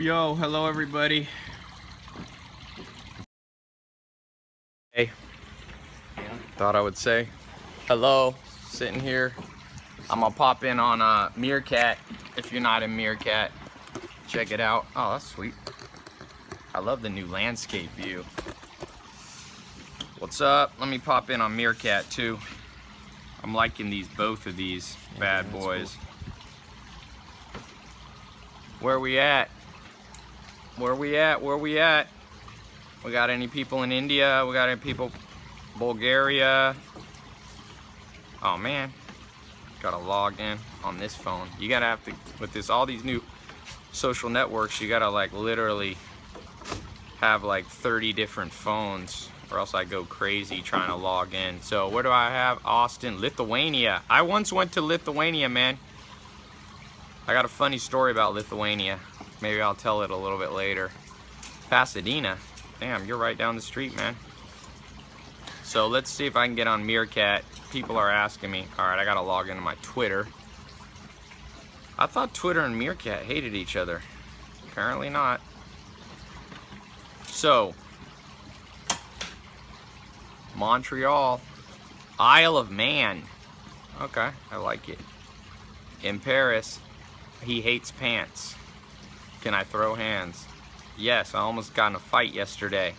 Yo, hello everybody. Hey, thought I would say hello, sitting here. I'm gonna pop in on Meerkat. If you're not in Meerkat, check it out. Oh, that's sweet. I love the new landscape view. What's up? Let me pop in on Meerkat too. I'm liking both of these bad boys. Cool. Where we at? Where we at? Where we at? We got any people in India? We got any people Bulgaria? Oh man, gotta log in on this phone. You gotta have to, with this, all these new social networks, you gotta like literally have like 30 different phones or else I go crazy trying to log in. So where do I have? Austin, Lithuania. I once went to Lithuania, man. I got a funny story about Lithuania. Maybe I'll tell it a little bit later. Pasadena. Damn, you're right down the street, man. So let's see if I can get on Meerkat. People are asking me. All right, I gotta log into my Twitter. I thought Twitter and Meerkat hated each other. Apparently not. So, Montreal, Isle of Man. Okay, I like it. In Paris, he hates pants. Can I throw hands? Yes, I almost got in a fight yesterday.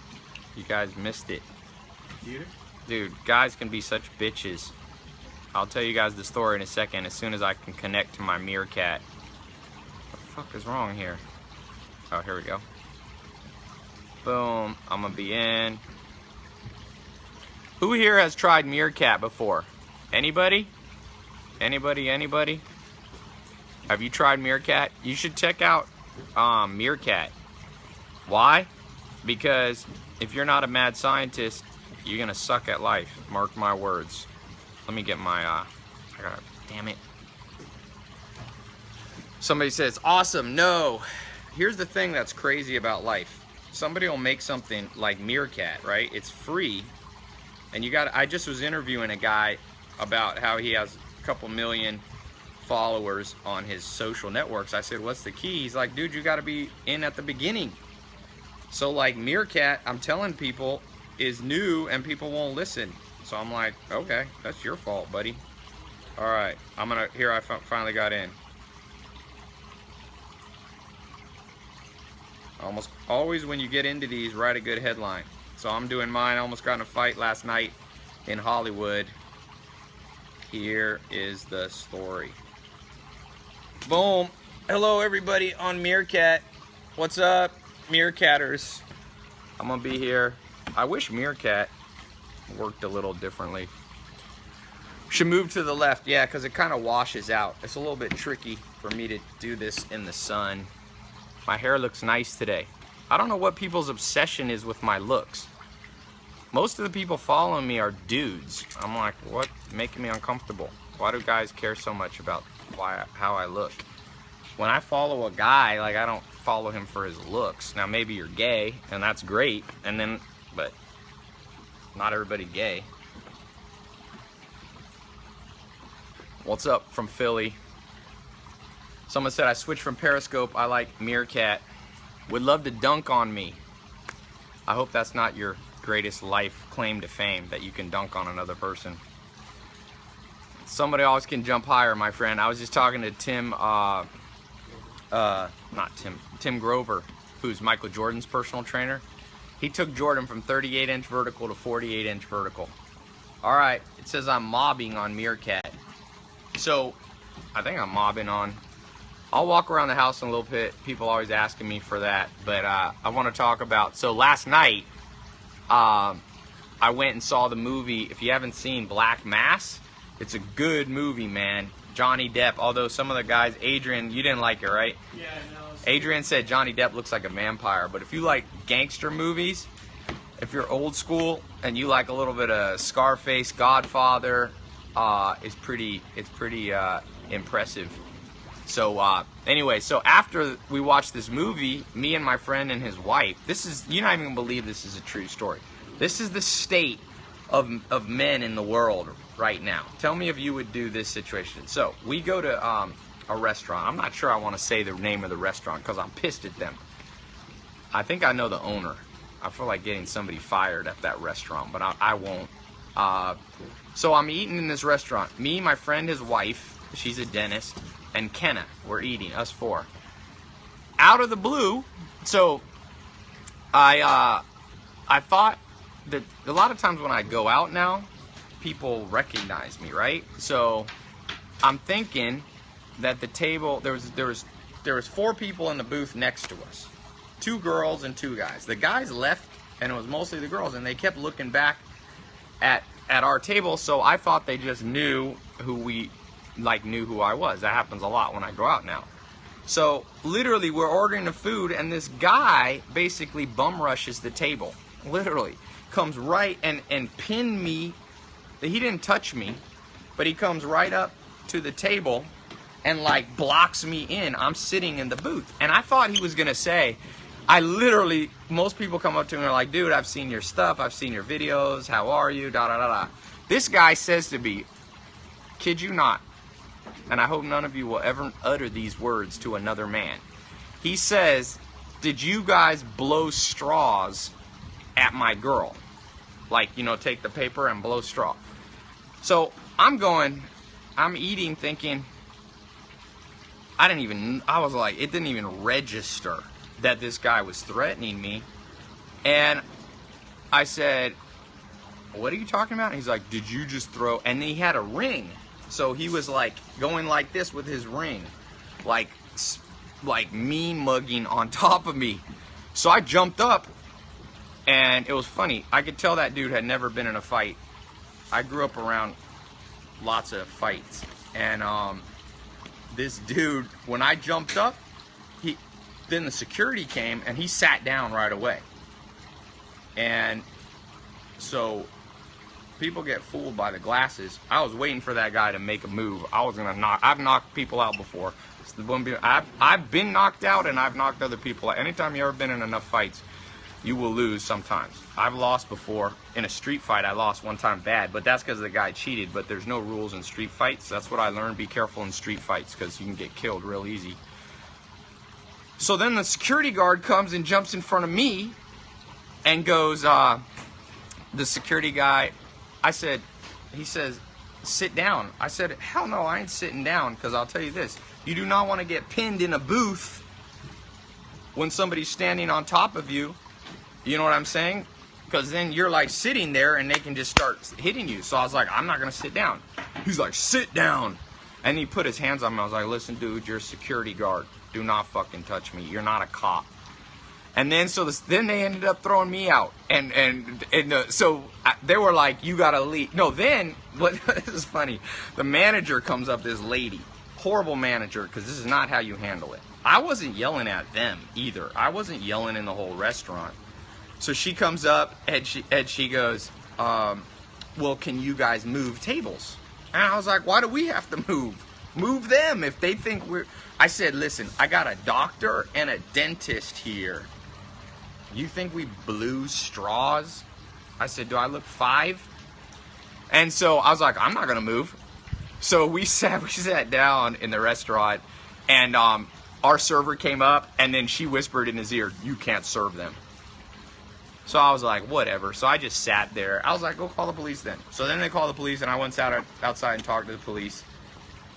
You guys missed it. Dude, guys can be such bitches. I'll tell you guys the story in a second as soon as I can connect to my Meerkat. What the fuck is wrong here? Oh, here we go. Boom, I'm gonna be in. Who here has tried Meerkat before? Anybody? Anybody? Have you tried Meerkat? You should check out Meerkat. Why? Because if you're not a mad scientist, you're gonna suck at life. Mark my words. Let me get my damn it. Somebody says, awesome. No. Here's the thing that's crazy about life. Somebody will make something like Meerkat, right? It's free. And I just was interviewing a guy about how he has a couple million followers on his social networks. I said, what's the key? He's like, dude, you gotta be in at the beginning. So like Meerkat, I'm telling people, is new and people won't listen. So I'm like, okay, that's your fault, buddy. All right, here I finally got in. Almost always when you get into these, write a good headline. So I'm doing mine. I almost got in a fight last night in Hollywood. Here is the story. Boom. Hello everybody on Meerkat. What's up, Meerkatters? I'm gonna be here. I wish Meerkat worked a little differently. Should move to the left, yeah, because it kind of washes out. It's a little bit tricky for me to do this in the sun. My hair looks nice today. I don't know what people's obsession is with my looks. Most of the people following me are dudes. I'm like, what? Making me uncomfortable. Why do guys care so much about how I look? When I follow a guy, like, I don't follow him for his looks. Now maybe you're gay, and that's great, but not everybody gay. What's up from Philly? Someone said I switched from Periscope. I like Meerkat. Would love to dunk on me. I hope that's not your greatest life claim to fame, that you can dunk on another person. Somebody always can jump higher, my friend. I was just talking to Tim Grover, who's Michael Jordan's personal trainer. He took Jordan from 38-inch vertical to 48-inch vertical. All right, it says I'm mobbing on Meerkat. So I think I'm mobbing on. I'll walk around the house in a little bit. People always asking me for that, but I want to talk about. So last night, I went and saw the movie. If you haven't seen Black Mass, it's a good movie, man. Johnny Depp. Although some of the guys, Adrian, you didn't like it, right? Yeah, no. Adrian said Johnny Depp looks like a vampire. But if you like gangster movies, if you're old school and you like a little bit of Scarface, Godfather, it's pretty impressive. So anyway, so after we watched this movie, me and my friend and his wife, you're not even gonna believe this is a true story. This is the state of men in the world right now. Tell me if you would do this situation. So we go to a restaurant. I'm not sure I want to say the name of the restaurant because I'm pissed at them. I think I know the owner. I feel like getting somebody fired at that restaurant, but I won't. So I'm eating in this restaurant. Me, my friend, his wife, she's a dentist, and Kenna, we're eating, us four. Out of the blue, so I thought that a lot of times when I go out now, people recognize me, right? So I'm thinking that the table, there was 4 people in the booth next to us. 2 girls and 2 guys. The guys left, and it was mostly the girls, and they kept looking back at our table, so I thought they just knew knew who I was. That happens a lot when I go out now. So literally, we're ordering the food, and this guy basically bum rushes the table. Literally, comes right and pinned me. He didn't touch me, but he comes right up to the table and like blocks me in. I'm sitting in the booth, and I thought he was gonna say, most people come up to me and are like, dude, I've seen your stuff, I've seen your videos, how are you, da da da da. This guy says to me, kid you not, and I hope none of you will ever utter these words to another man. He says, did you guys blow straws at my girl? Like, you know, take the paper and blow straw. So I'm eating thinking, I was like, it didn't even register that this guy was threatening me. And I said, what are you talking about? And he's like, did you just throw, and he had a ring. So he was like going like this with his ring, like me mugging on top of me. So I jumped up, and it was funny. I could tell that dude had never been in a fight. I grew up around lots of fights, and this dude, when I jumped up, then the security came and he sat down right away. And so people get fooled by the glasses. I was waiting for that guy to make a move. I was gonna knock. I've knocked people out before. I've been knocked out, and I've knocked other people out. Anytime you've ever been in enough fights, you will lose sometimes. I've lost before. In a street fight, I lost one time bad, but that's because the guy cheated. But there's no rules in street fights. That's what I learned. Be careful in street fights, because you can get killed real easy. So then the security guard comes and jumps in front of me and goes, the security guy, he says, sit down. I said, hell no, I ain't sitting down, because I'll tell you this. You do not want to get pinned in a booth when somebody's standing on top of you. You know what I'm saying? Because then you're like sitting there and they can just start hitting you. So I was like, I'm not going to sit down. He's like, sit down. And he put his hands on me. I was like, listen, dude, you're a security guard. Do not fucking touch me. You're not a cop. And then then they ended up throwing me out. So they were like, you got to leave. No, then, this is funny. The manager comes up, this lady. Horrible manager, because this is not how you handle it. I wasn't yelling at them either. I wasn't yelling in the whole restaurant. So she comes up and she goes, well, can you guys move tables? And I was like, why do we have to move? Move them if they think we're... I said, listen, I got a doctor and a dentist here. You think we blew straws? I said, do I look 5? And so I was like, I'm not going to move. So we sat down in the restaurant, and our server came up, and then she whispered in his ear, you can't serve them. So I was like, whatever. So I just sat there. I was like, go call the police then. So then they called the police, and I went outside and talked to the police.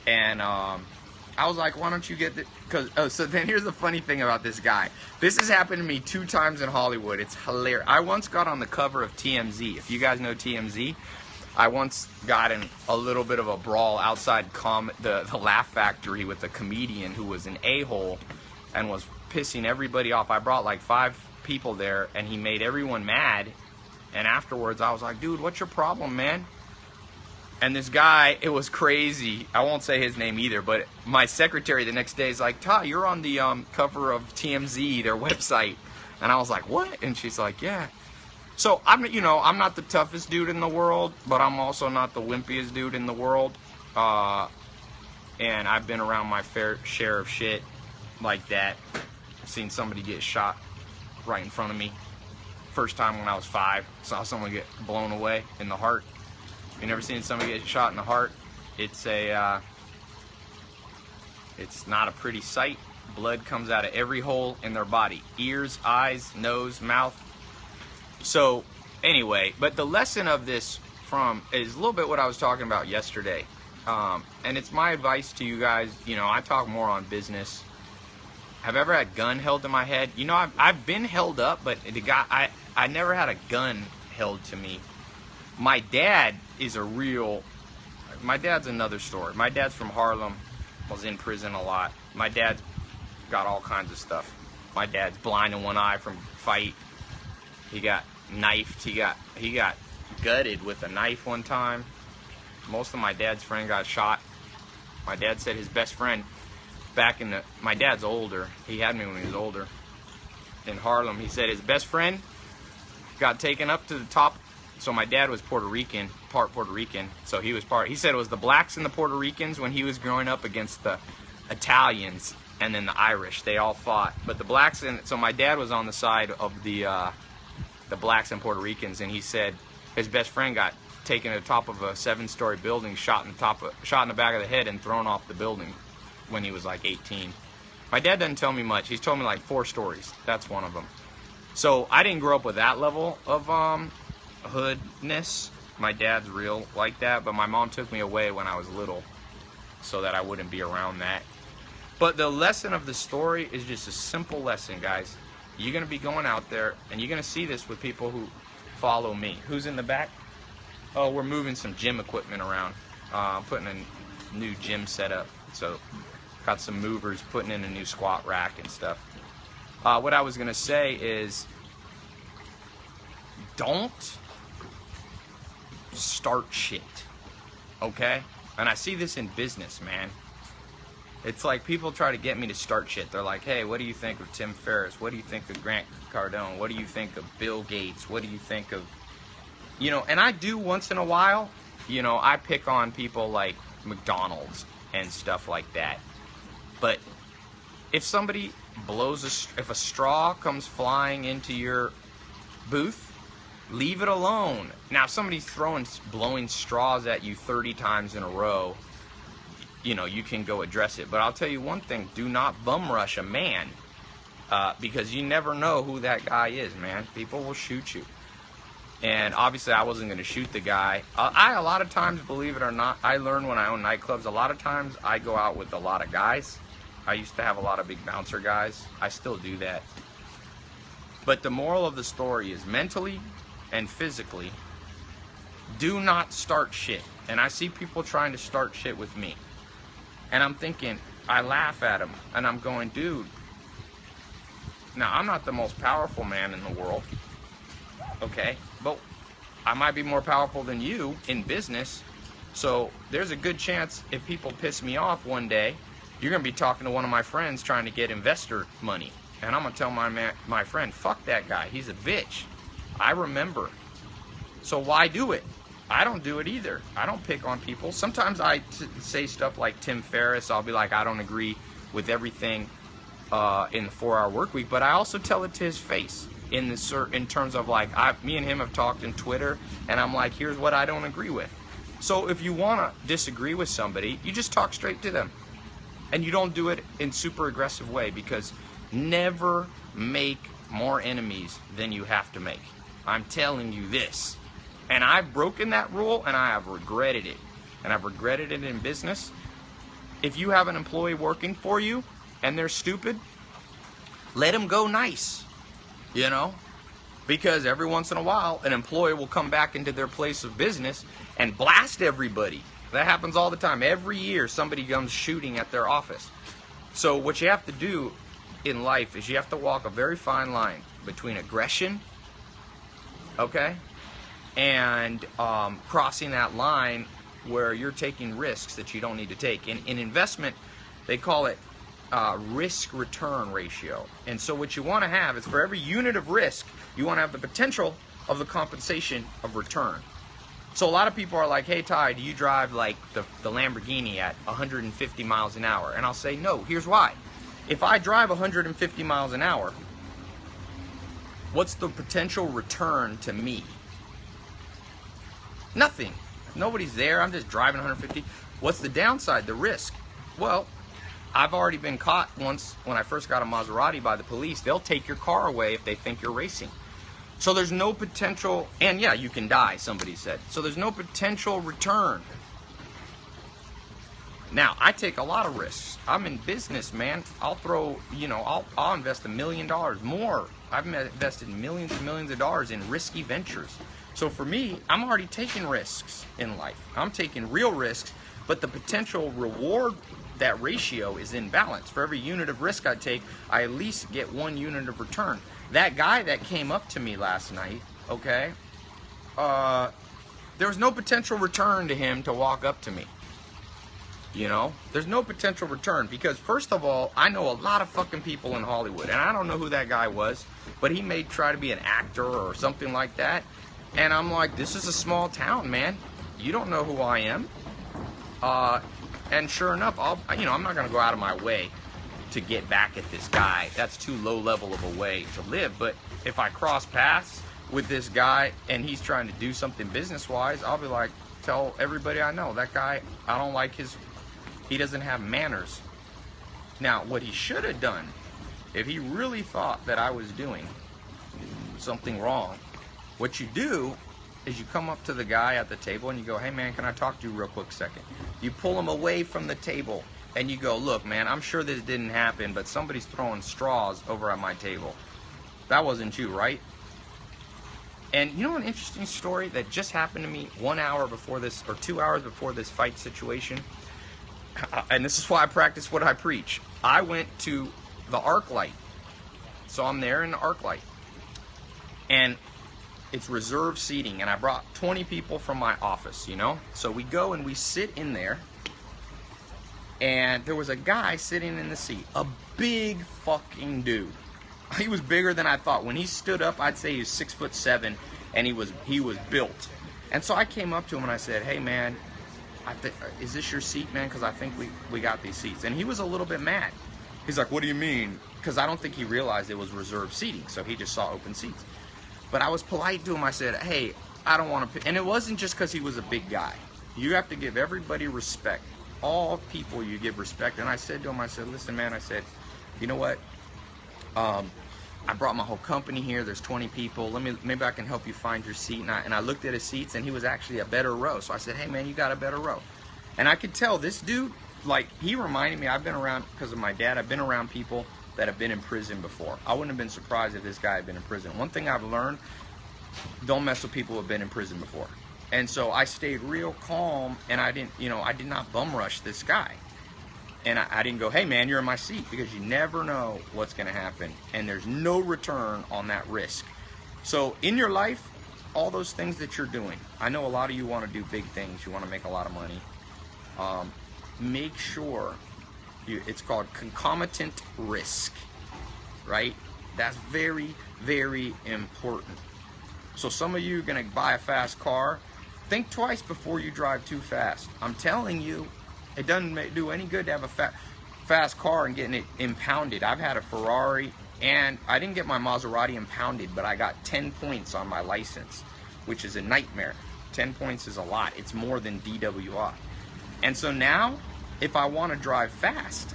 And I was like, why don't you get the... So then here's the funny thing about this guy. This has happened to me 2 times in Hollywood. It's hilarious. I once got on the cover of TMZ. If you guys know TMZ, I once got in a little bit of a brawl outside the Laugh Factory with a comedian who was an a-hole and was pissing everybody off. I brought like 5 people there, and he made everyone mad. And afterwards, I was like, dude, what's your problem, man? And this guy, it was crazy. I won't say his name either, but my secretary the next day is like, Ty, you're on the cover of TMZ, their website. And I was like, what? And she's like, yeah. So I'm not the toughest dude in the world, but I'm also not the wimpiest dude in the world. And I've been around my fair share of shit like that. I've seen somebody get shot right in front of me. First time when I was 5, saw someone get blown away in the heart. You never seen somebody get shot in the heart? It's not a pretty sight. Blood comes out of every hole in their body. Ears, eyes, nose, mouth. So, anyway, but the lesson of this is a little bit what I was talking about yesterday. And it's my advice to you guys. You know, I talk more on business. Have I ever had a gun held to my head? You know, I've been held up, but I never had a gun held to me. My dad is my dad's another story. My dad's from Harlem, was in prison a lot. My dad's got all kinds of stuff. My dad's blind in one eye from fight. He got knifed. He got gutted with a knife one time. Most of my dad's friends got shot. My dad said his best friend my dad's older. He had me when he was older. In Harlem, he said his best friend got taken up to the top. So my dad was Puerto Rican, part Puerto Rican. So he said it was the blacks and the Puerto Ricans when he was growing up against the Italians and then the Irish. They all fought. But the blacks, so my dad was on the side of the blacks and Puerto Ricans, and he said his best friend got taken to the top of a 7-story building, shot in the back of the head and thrown off the building when he was like 18. My dad doesn't tell me much. He's told me like 4 stories. That's one of them. So I didn't grow up with that level of hoodness. My dad's real like that, but my mom took me away when I was little so that I wouldn't be around that. But the lesson of the story is just a simple lesson, guys. You're going to be going out there, and you're going to see this with people who follow me. Who's in the back? Oh, we're moving some gym equipment around. Putting a new gym setup. So, got some movers, putting in a new squat rack and stuff. What I was going to say is, don't start shit. Okay? And I see this in business, man. It's like people try to get me to start shit. They're like, hey, what do you think of Tim Ferriss? What do you think of Grant Cardone? What do you think of Bill Gates? What do you think of, you know, and I do once in a while, you know, I pick on people like McDonald's and stuff like that. But if somebody if a straw comes flying into your booth, leave it alone. Now, if somebody's blowing straws at you 30 times in a row, you know, you can go address it. But I'll tell you one thing, do not bum rush a man, because you never know who that guy is, man. People will shoot you. And obviously I wasn't going to shoot the guy. A lot of times, believe it or not, I learned when I own nightclubs, a lot of times I go out with a lot of guys. I used to have a lot of big bouncer guys. I still do that. But the moral of the story is mentally and physically, do not start shit. And I see people trying to start shit with me. And I'm thinking, I laugh at them, and I'm going, dude, now I'm not the most powerful man in the world, okay? But I might be more powerful than you in business, so there's a good chance if people piss me off one day, you're going to be talking to one of my friends trying to get investor money. And I'm going to tell my friend, fuck that guy, he's a bitch. I remember. So why do it? I don't do it either. I don't pick on people. Sometimes I say stuff like Tim Ferriss. I'll be like, I don't agree with everything in the 4-hour work week, but I also tell it to his face in terms of like, me and him have talked in Twitter, and I'm like, here's what I don't agree with. So if you want to disagree with somebody, you just talk straight to them. And you don't do it in super aggressive way, because never make more enemies than you have to make. I'm telling you this. And I've broken that rule, and I have regretted it. And I've regretted it in business. If you have an employee working for you, and they're stupid, let them go nice, you know? Because every once in a while, an employee will come back into their place of business and blast everybody. That happens all the time. Every year, somebody comes shooting at their office. So what you have to do in life is you have to walk a very fine line between aggression, okay, and crossing that line where you're taking risks that you don't need to take. In investment, they call it risk-return ratio. And so what you want to have is, for every unit of risk, you want to have the potential of the compensation of return. So a lot of people are like, hey, Ty, do you drive like the Lamborghini at 150 miles an hour? And I'll say, no, here's why. If I drive 150 miles an hour, what's the potential return to me? Nothing. Nobody's there. I'm just driving 150. What's the downside, the risk? Well, I've already been caught once when I first got a Maserati by the police. They'll take your car away if they think you're racing. So there's no potential, and yeah, you can die, somebody said. So there's no potential return. Now, I take a lot of risks. I'm in business, man. I'll throw, you know, I'll invest $1 million more. I've invested millions and millions of dollars in risky ventures. So for me, I'm already taking risks in life. I'm taking real risks, but the potential reward, that ratio is in balance. For every unit of risk I take, I at least get 1 unit of return. That guy that came up to me last night, okay, there was no potential return to him to walk up to me. You know, there's no potential return because, first of all, I know a lot of fucking people in Hollywood, and I don't know who that guy was, but he may try to be an actor or something like that. And I'm like, this is a small town, man. You don't know who I am. And sure enough, I'm not going to go out of my way to get back at this guy. That's too low level of a way to live. But if I cross paths with this guy and he's trying to do something business-wise, I'll be like, tell everybody I know, that guy, I don't like he doesn't have manners. Now, what he should have done, if he really thought that I was doing something wrong, what you do is you come up to the guy at the table and you go, hey man, can I talk to you real quick second? You pull him away from the table and you go, look man, I'm sure this didn't happen, but somebody's throwing straws over at my table. That wasn't you, right? And you know an interesting story that just happened to me 1 hour before this, or 2 hours before this fight situation? And this is why I practice what I preach. I went to the arc light. So I'm there in the arc light. And it's reserved seating. And I brought 20 people from my office, you know. So we go and we sit in there. And there was a guy sitting in the seat. A big fucking dude. He was bigger than I thought. When he stood up, I'd say he was 6'7", and he was built. And so I came up to him and I said, hey man, is this your seat, man? Because I think we got these seats. And he was a little bit mad. He's like, what do you mean? Because I don't think he realized it was reserved seating, so he just saw open seats. But I was polite to him. I said, hey, I don't want to. And it wasn't just because he was a big guy. You have to give everybody respect. All people you give respect. And I said to him, I said, listen, man, I said, you know what? I brought my whole company here. There's 20 people. Maybe I can help you find your seat. And I looked at his seats, and he was actually a better row. So I said, hey, man, you got a better row. And I could tell this dude, like, he reminded me, I've been around, because of my dad, I've been around people that have been in prison before. I wouldn't have been surprised if this guy had been in prison. One thing I've learned, don't mess with people who have been in prison before. And so I stayed real calm, and I did not bum rush this guy. And I didn't go, hey man, you're in my seat, because you never know what's going to happen. And there's no return on that risk. So in your life, all those things that you're doing, I know a lot of you want to do big things. You want to make a lot of money. Make sure, it's called concomitant risk, right? That's very, very important. So some of you are going to buy a fast car. Think twice before you drive too fast. I'm telling you, it doesn't do any good to have a fast car and getting it impounded. I've had a Ferrari, and I didn't get my Maserati impounded, but I got 10 points on my license, which is a nightmare. 10 points is a lot. It's more than DWI. And so now, if I want to drive fast,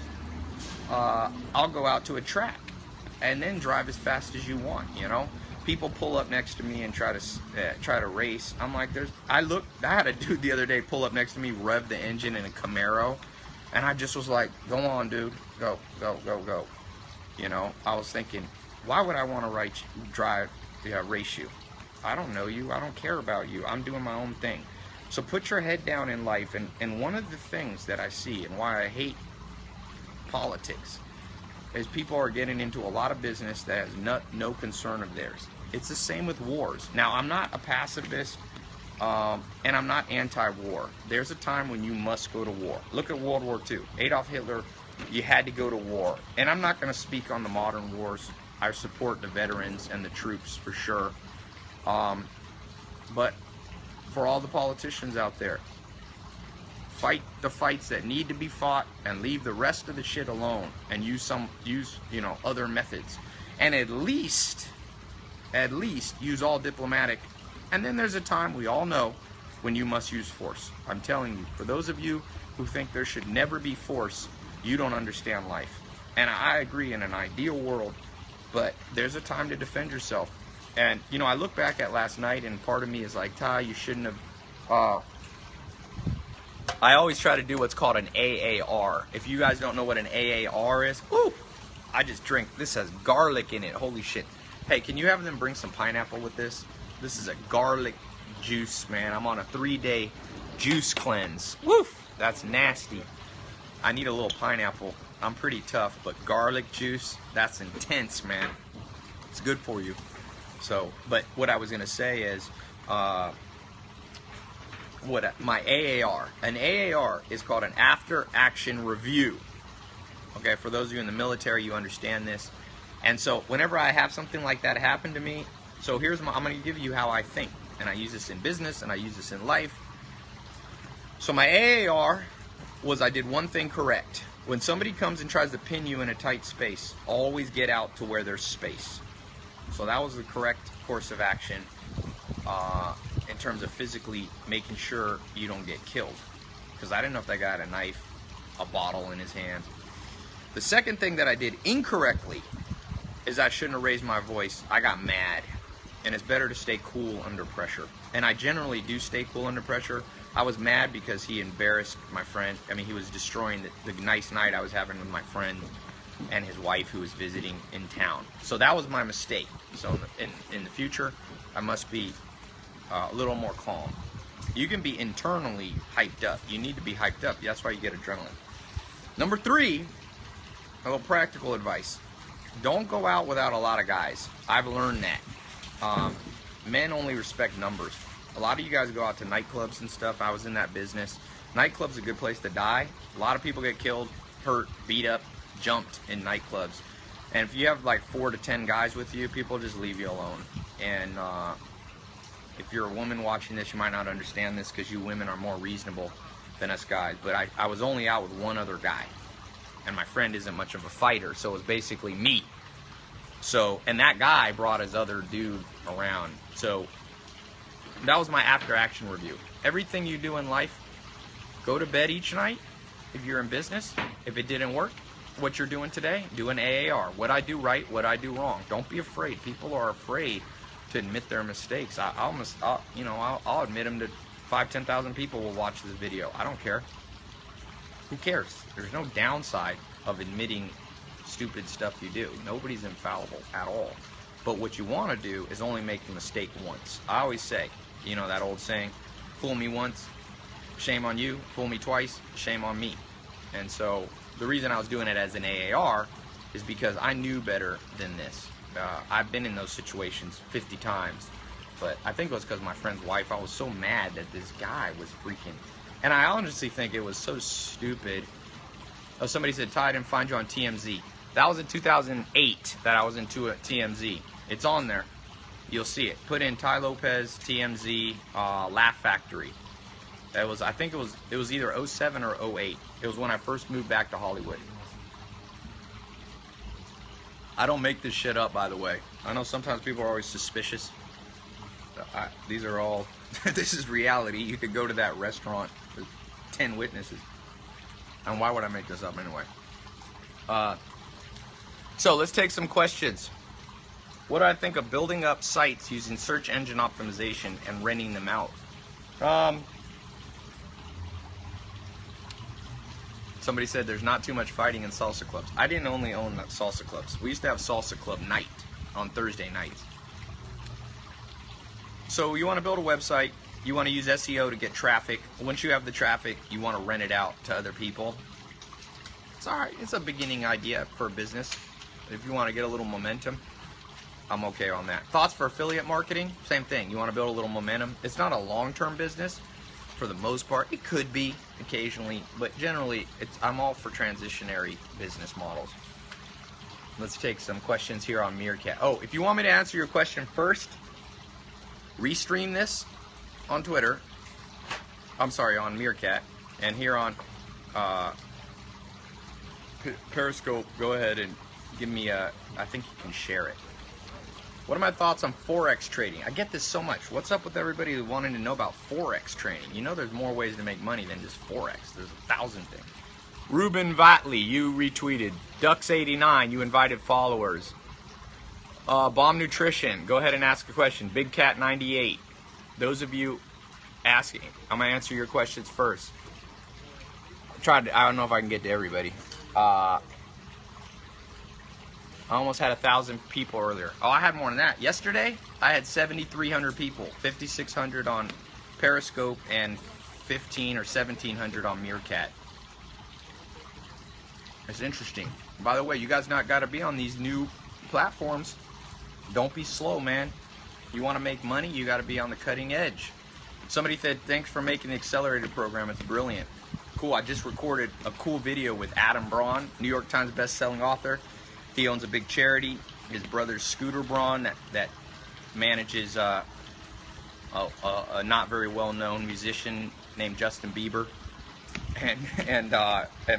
I'll go out to a track and then drive as fast as you want, you know? People pull up next to me and try to race. I'm like, I had a dude the other day pull up next to me, rev the engine in a Camaro, and I just was like, go on, dude, go, go, go, go. You know, I was thinking, why would I want to race you? I don't know you. I don't care about you. I'm doing my own thing. So put your head down in life. And one of the things that I see and why I hate politics is people are getting into a lot of business that has no concern of theirs. It's the same with wars. Now, I'm not a pacifist, and I'm not anti-war. There's a time when you must go to war. Look at World War II. Adolf Hitler, you had to go to war. And I'm not going to speak on the modern wars. I support the veterans and the troops for sure. But for all the politicians out there, fight the fights that need to be fought and leave the rest of the shit alone and use other methods. And at least use all diplomatic. And then there's a time, we all know, when you must use force. I'm telling you, for those of you who think there should never be force, you don't understand life. And I agree, in an ideal world, but there's a time to defend yourself. And, you know, I look back at last night, and part of me is like, Ty, you shouldn't have... I always try to do what's called an AAR. If you guys don't know what an AAR is, woo, I just drink. This has garlic in it. Holy shit. Hey, can you have them bring some pineapple with this? This is a garlic juice, man. I'm on a 3-day juice cleanse. Woof, that's nasty. I need a little pineapple. I'm pretty tough, but garlic juice, that's intense, man. It's good for you. So, but what I was gonna say is, my AAR. An AAR is called an after action review. Okay, for those of you in the military, you understand this. And so whenever I have something like that happen to me, so I'm going to give you how I think. And I use this in business and I use this in life. So my AAR was, I did one thing correct. When somebody comes and tries to pin you in a tight space, always get out to where there's space. So that was the correct course of action in terms of physically making sure you don't get killed. Because I didn't know if that guy had a knife, a bottle in his hand. The second thing that I did incorrectly is I shouldn't have raised my voice. I got mad. And it's better to stay cool under pressure. And I generally do stay cool under pressure. I was mad because he embarrassed my friend. I mean, he was destroying the nice night I was having with my friend and his wife who was visiting in town. So that was my mistake. So in the future, I must be a little more calm. You can be internally hyped up. You need to be hyped up. That's why you get adrenaline. Number 3, a little practical advice. Don't go out without a lot of guys. I've learned that. Men only respect numbers. A lot of you guys go out to nightclubs and stuff. I was in that business. Nightclubs are a good place to die. A lot of people get killed, hurt, beat up, jumped in nightclubs. And if you have like 4 to 10 guys with you, people just leave you alone. And if you're a woman watching this, you might not understand this because you women are more reasonable than us guys. But I was only out with one other guy. And my friend isn't much of a fighter, so it was basically me. So, and that guy brought his other dude around. So that was my after action review. Everything you do in life, go to bed each night if you're in business. If it didn't work, what you're doing today, do an AAR. What I do right, what I do wrong. Don't be afraid. People are afraid to admit their mistakes. I'll admit them to 5,000-10,000 people will watch this video. I don't care. Who cares? There's no downside of admitting stupid stuff you do. Nobody's infallible at all. But what you want to do is only make the mistake once. I always say, you know that old saying, fool me once, shame on you. Fool me twice, shame on me. And so the reason I was doing it as an AAR is because I knew better than this. I've been in those situations 50 times. But I think it was because my friend's wife, I was so mad that this guy was freaking... And I honestly think it was so stupid. Oh, somebody said, Ty, I didn't find you on TMZ. That was in 2008 that I was into a TMZ. It's on there. You'll see it. Put in Ty Lopez, TMZ, Laugh Factory. That was, I think it was either 07 or 08. It was when I first moved back to Hollywood. I don't make this shit up, by the way. I know sometimes people are always suspicious. These are all, this is reality. You could go to that restaurant with 10 witnesses. And why would I make this up anyway? So let's take some questions. What do I think of building up sites using search engine optimization and renting them out? Somebody said there's not too much fighting in salsa clubs. I didn't only own salsa clubs. We used to have salsa club night on Thursday nights. So you want to build a website, you want to use SEO to get traffic. Once you have the traffic, you want to rent it out to other people. It's alright, it's a beginning idea for a business. If you want to get a little momentum, I'm okay on that. Thoughts for affiliate marketing? Same thing. You want to build a little momentum. It's not a long-term business for the most part. It could be occasionally, but generally I'm all for transitionary business models. Let's take some questions here on Meerkat. Oh, if you want me to answer your question first, restream this on Twitter. I'm sorry, on Meerkat. And here on Periscope, go ahead and give me a, I think you can share it. What are my thoughts on Forex trading? I get this so much. What's up with everybody wanting to know about Forex trading? You know there's more ways to make money than just Forex. There's 1,000 things. Ruben Vatley, you retweeted. Ducks89, you invited followers. Bomb Nutrition, go ahead and ask a question. Big Cat 98, those of you asking, I'm gonna answer your questions first. I don't know if I can get to everybody. I almost had 1,000 people earlier. Oh, I had more than that. Yesterday, I had 7,300 people, 5,600 on Periscope and 1,500 or 1,700 on Meerkat. It's interesting. By the way, you guys not got to be on these new platforms. Don't be slow, man. You want to make money, you got to be on the cutting edge. Somebody said, thanks for making the accelerated program. It's brilliant. Cool. I just recorded a cool video with Adam Braun, New York Times best-selling author. He owns a big charity. His brother's Scooter Braun that manages a not very well-known musician named Justin Bieber, and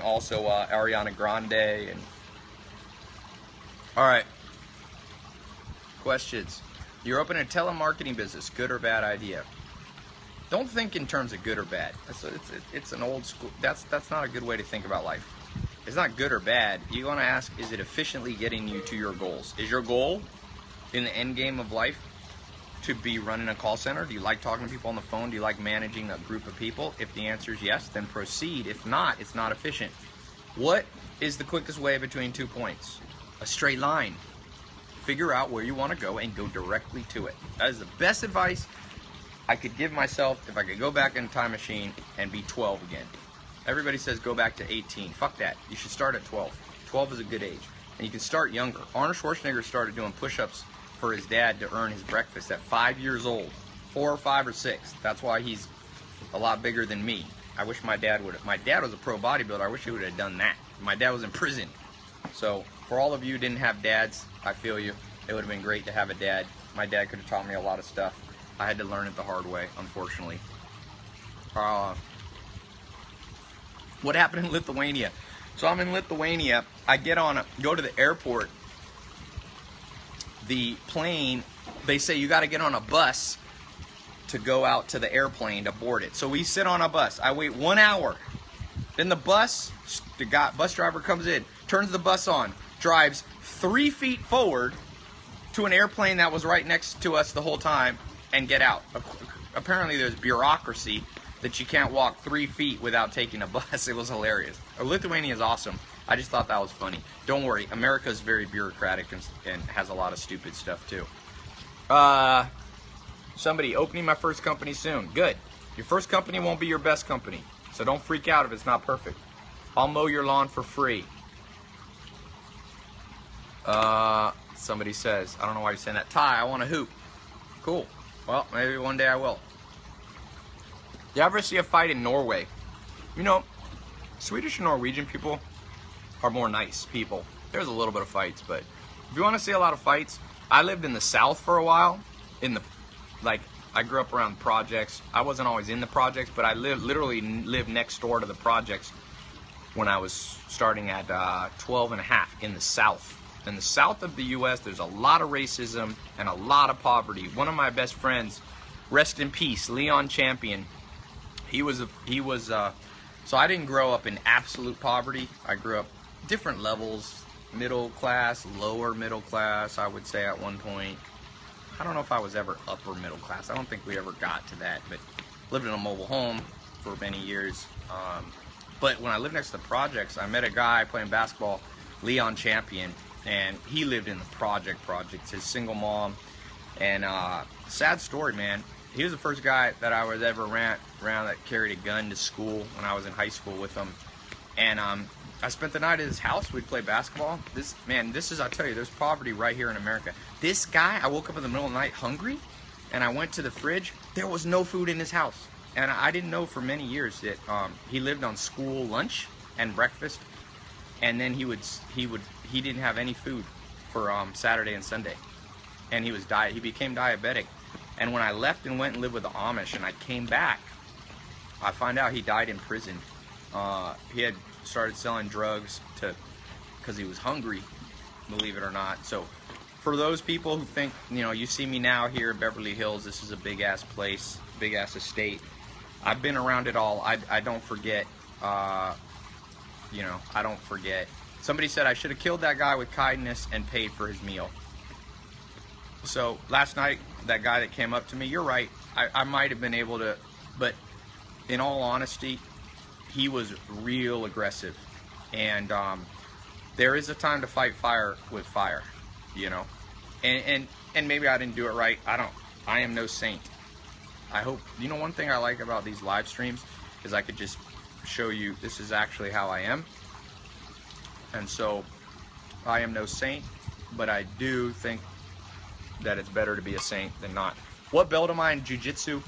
also Ariana Grande. And all right. Questions. You're opening a telemarketing business. Good or bad idea? Don't think in terms of good or bad. It's an old school. That's not a good way to think about life. It's not good or bad. You want to ask, is it efficiently getting you to your goals? Is your goal in the end game of life to be running a call center? Do you like talking to people on the phone? Do you like managing a group of people? If the answer is yes, then proceed. If not, it's not efficient. What is the quickest way between 2 points? A straight line. Figure out where you want to go and go directly to it. That is the best advice I could give myself if I could go back in a time machine and be 12 again. Everybody says go back to 18. Fuck that. You should start at 12. 12 is a good age. And you can start younger. Arnold Schwarzenegger started doing push-ups for his dad to earn his breakfast at 5 years old. 4 or 5 or 6. That's why he's a lot bigger than me. I wish my dad would have. My dad was a pro bodybuilder. I wish he would have done that. My dad was in prison. So for all of you who didn't have dads, I feel you. It would have been great to have a dad. My dad could have taught me a lot of stuff. I had to learn it the hard way, unfortunately. What happened in Lithuania? So I'm in Lithuania. I go to the airport. The plane, they say you got to get on a bus to go out to the airplane to board it. So we sit on a bus. I wait 1 hour. Then the bus driver comes in, turns the bus on, drives 3 feet forward to an airplane that was right next to us the whole time, and get out. Apparently there's bureaucracy that you can't walk 3 feet without taking a bus. It was hilarious. Lithuania is awesome. I just thought that was funny. Don't worry, America is very bureaucratic and has a lot of stupid stuff too. Somebody, opening my first company soon. Good. Your first company won't be your best company, so don't freak out if it's not perfect. I'll mow your lawn for free. Somebody says, I don't know why you're saying that. Ty, I want a hoop. Cool. Well, maybe one day I will. You ever see a fight in Norway? You know, Swedish and Norwegian people are more nice people. There's a little bit of fights, but if you want to see a lot of fights, I lived in the South for a while. I grew up around projects. I wasn't always in the projects, but I literally lived next door to the projects when I was starting at 12 and a half in the South. In the South of the U.S., there's a lot of racism and a lot of poverty. One of my best friends, rest in peace, Leon Champion. So I didn't grow up in absolute poverty. I grew up different levels, middle class, lower middle class, I would say at one point. I don't know if I was ever upper middle class. I don't think we ever got to that, but lived in a mobile home for many years. But when I lived next to the projects, I met a guy playing basketball, Leon Champion, and he lived in the projects, his single mom. And sad story, man. He was the first guy that I was ever around that carried a gun to school when I was in high school with him. And I spent the night at his house. We'd play basketball. I'll tell you, there's poverty right here in America. This guy, I woke up in the middle of the night hungry, and I went to the fridge. There was no food in his house. And I didn't know for many years that he lived on school lunch and breakfast. And then he didn't have any food for Saturday and Sunday. And he became diabetic. And when I left and went and lived with the Amish and I came back, I find out he died in prison. He had started selling drugs because he was hungry, believe it or not. So for those people who think, you see me now here in Beverly Hills, this is a big ass place, big ass estate. I've been around it all. I don't forget you know, I don't forget. Somebody said I should have killed that guy with kindness and paid for his meal. So last night, that guy that came up to me, you're right, I might have been able to, but in all honesty, he was real aggressive. And there is a time to fight fire with fire, you know. And maybe I didn't do it right. I am no saint. I hope, you know, one thing I like about these live streams is I could just show you this is actually how I am. And so I am no saint, but I do think that it's better to be a saint than not. What belt am I in jiu-jitsu?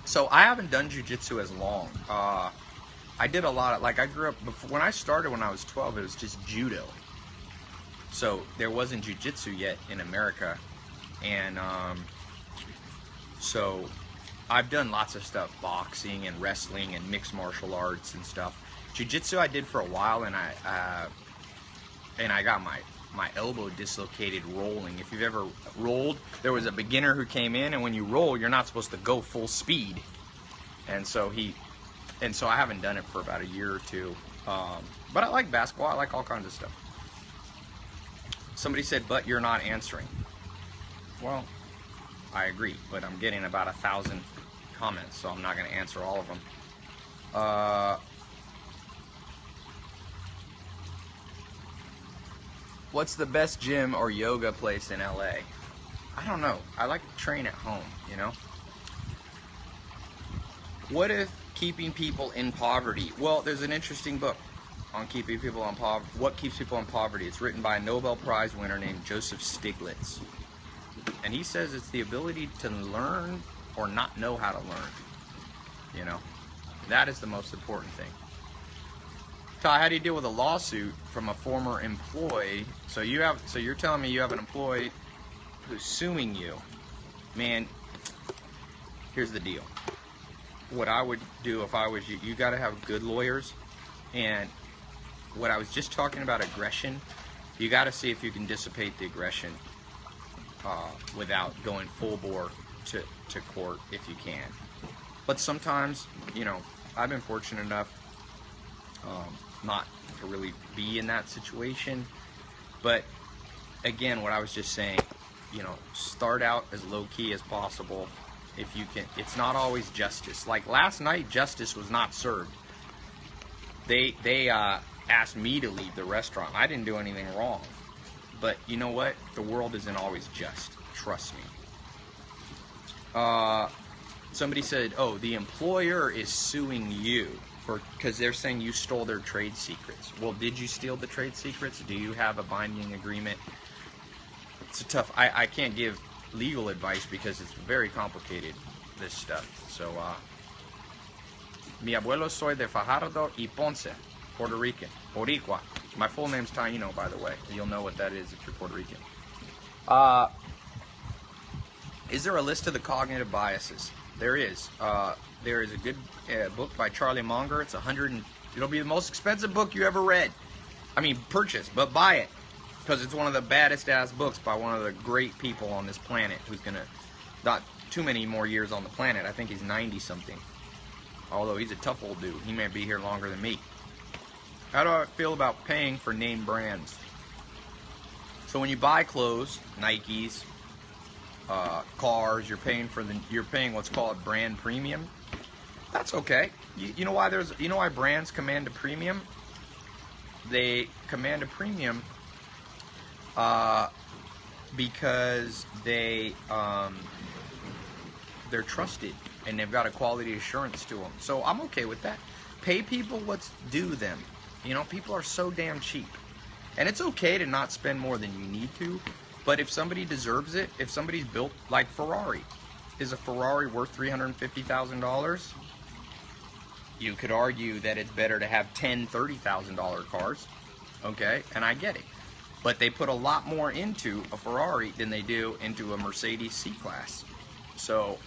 So I haven't done jiu-jitsu as long. I did a lot of, like, I grew up, before, when I started when I was 12, it was just judo. So there wasn't jiu-jitsu yet in America. And so I've done lots of stuff, boxing and wrestling and mixed martial arts and stuff. Jiu-jitsu I did for a while, and I got my elbow dislocated rolling. If you've ever rolled, there was a beginner who came in, and when you roll, you're not supposed to go full speed. And so I haven't done it for about a year or two. But I like basketball. I like all kinds of stuff. Somebody said, but you're not answering. Well, I agree, but I'm getting about 1,000 comments, so I'm not going to answer all of them. What's the best gym or yoga place in LA? I don't know. I like to train at home, you know? What if keeping people in poverty? Well, there's an interesting book on keeping people in poverty. What keeps people in poverty? It's written by a Nobel Prize winner named Joseph Stiglitz. And he says it's the ability to learn or not know how to learn. You know? That is the most important thing. Ty, how do you deal with a lawsuit from a former employee? So you're telling me you have an employee who's suing you. Man, here's the deal. What I would do if I was you, you got to have good lawyers. And what I was just talking about, aggression, you got to see if you can dissipate the aggression without going full bore to court if you can. But sometimes, you know, I've been fortunate enough not to really be in that situation. But again, what I was just saying, you know, start out as low-key as possible. If you can, it's not always justice. Like last night, justice was not served. They asked me to leave the restaurant. I didn't do anything wrong. But you know what? The world isn't always just. Trust me. Somebody said, oh, the employer is suing you because they're saying you stole their trade secrets. Well, did you steal the trade secrets? Do you have a binding agreement? It's a tough, I can't give legal advice because it's very complicated, this stuff. So, mi abuelo soy de Fajardo y Ponce, Puerto Rican, Boricua. My full name's Taino, by the way. You'll know what that is if you're Puerto Rican. Is there a list of the cognitive biases? There is. There is a good book by Charlie Munger. It's it'll be the most expensive book you ever read. I mean, purchase, but buy it. Because it's one of the baddest ass books by one of the great people on this planet who's gonna, not too many more years on the planet. I think he's 90 something. Although he's a tough old dude. He may be here longer than me. How do I feel about paying for name brands? So when you buy clothes, Nikes, cars, you're paying what's called brand premium. That's okay. You know why brands command a premium? They command a premium because they're trusted and they've got a quality assurance to them. So I'm okay with that. Pay people what's due them. You know, people are so damn cheap. And it's okay to not spend more than you need to, but if somebody deserves it, if somebody's built like Ferrari, is a Ferrari worth $350,000? You could argue that it's better to have $10,000, $30,000 cars, okay, and I get it. But they put a lot more into a Ferrari than they do into a Mercedes C-Class. So,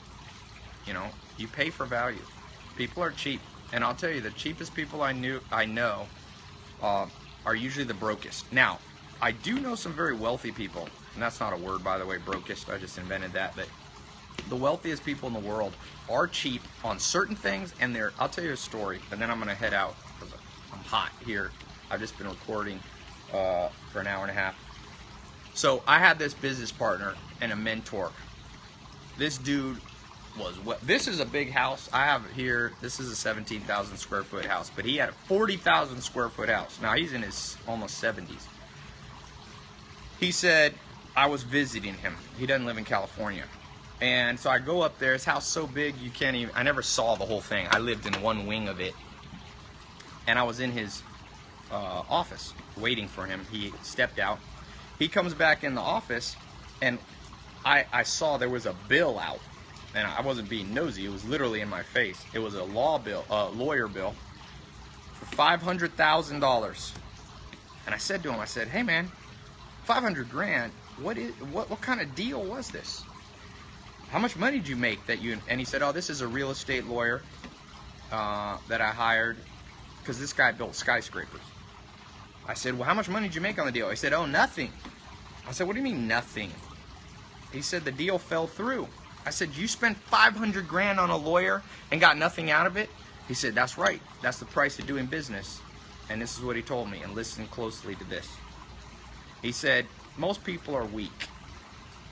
you know, you pay for value. People are cheap, and I'll tell you, the cheapest people I know are usually the brokest. Now, I do know some very wealthy people, and that's not a word, by the way, brokest, I just invented that, but the wealthiest people in the world are cheap on certain things, and I'll tell you a story, and then I'm going to head out, because I'm hot here. I've just been recording for an hour and a half. So I had this business partner and a mentor. This dude was this is a big house. I have it here. This is a 17,000 square foot house, but he had a 40,000 square foot house. Now he's in his almost 70s. He said, I was visiting him. He doesn't live in California. And so I go up there. His house so big you can't even, I never saw the whole thing. I lived in one wing of it. And I was in his office waiting for him. He stepped out. He comes back in the office, and I saw there was a bill out. And I wasn't being nosy. It was literally in my face. It was a lawyer bill for $500,000. And I said to him, I said, hey man, 500 grand, what kind of deal was this? How much money did you make that you, and he said, oh, this is a real estate lawyer that I hired because this guy built skyscrapers. I said, well, how much money did you make on the deal? He said, oh, nothing. I said, what do you mean nothing? He said, the deal fell through. I said, you spent 500 grand on a lawyer and got nothing out of it? He said, that's right. That's the price of doing business. And this is what he told me, and listen closely to this. He said, most people are weak.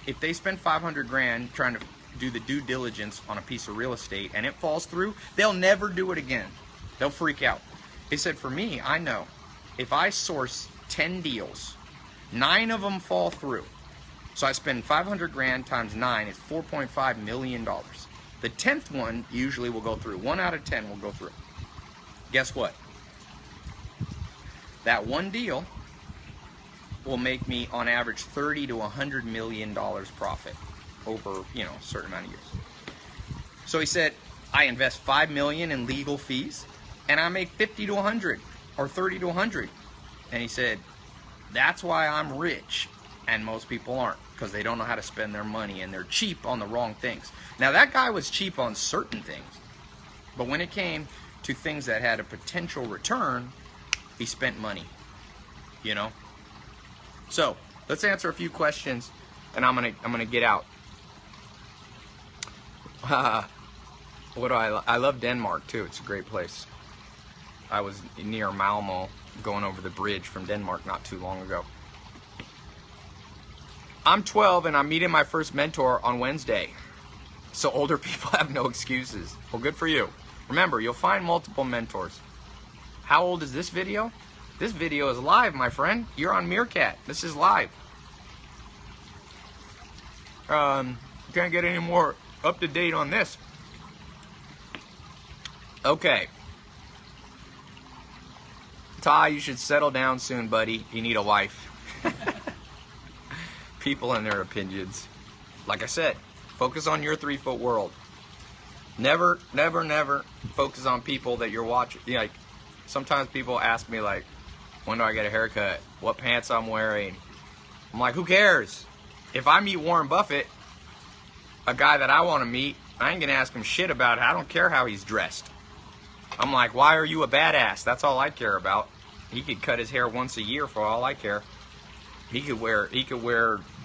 If they spend 500 grand trying to do the due diligence on a piece of real estate and it falls through, they'll never do it again. They'll freak out. He said, for me, I know if I source 10 deals, 9 of them fall through. So I spend 500 grand times 9 is $4.5 million. The 10th one usually will go through. 1 out of 10 will go through. Guess what? That one deal will make me on average $30 to $100 million profit over, a certain amount of years. So he said, I invest $5 million in legal fees and I make 50 to 100 or 30 to 100. And he said, that's why I'm rich and most people aren't, because they don't know how to spend their money and they're cheap on the wrong things. Now that guy was cheap on certain things, but when it came to things that had a potential return, he spent money, So let's answer a few questions, and I'm gonna get out. What do I love Denmark too. It's a great place. I was near Malmo, going over the bridge from Denmark not too long ago. I'm 12 and I'm meeting my first mentor on Wednesday. So older people have no excuses. Well, good for you. Remember, you'll find multiple mentors. How old is this video? This video is live, my friend. You're on Meerkat. This is live. Can't get any more up to date on this. Okay. Ty, you should settle down soon, buddy. You need a wife. People and their opinions. Like I said, focus on your 3-foot world. Never, never, never focus on people that you're watching. Like, sometimes people ask me, like, when do I get a haircut? What pants I'm wearing? I'm like, who cares? If I meet Warren Buffett, a guy that I want to meet, I ain't going to ask him shit about it. I don't care how he's dressed. I'm like, why are you a badass? That's all I care about. He could cut his hair once a year for all I care. He could wear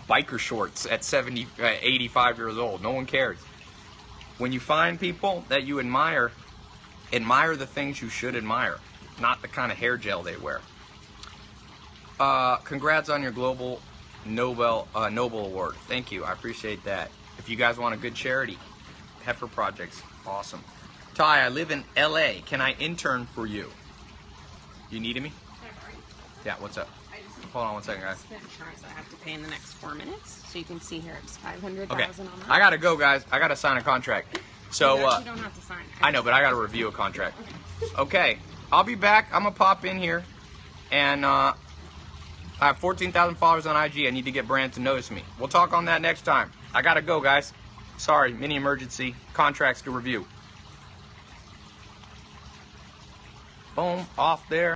biker shorts at 85 years old. No one cares. When you find people that you admire the things you should admire, not the kind of hair gel they wear. Congrats on your Global Noble Award. Thank you. I appreciate that. If you guys want a good charity, Heifer Projects, awesome. Ty, I live in LA. Can I intern for you? You needed me? Yeah, what's up? Hold on one second, guys. Insurance I have to pay in the next 4 minutes. So you can see here it's $500,000 okay. on that. I gotta go, guys. I gotta sign a contract. So you don't have to sign. I know, but I gotta review a contract. Okay, I'll be back. I'm gonna pop in here, and I have 14,000 followers on IG. I need to get brands to notice me. We'll talk on that next time. I gotta go, guys. Sorry, mini emergency. Contracts to review. Boom, off there.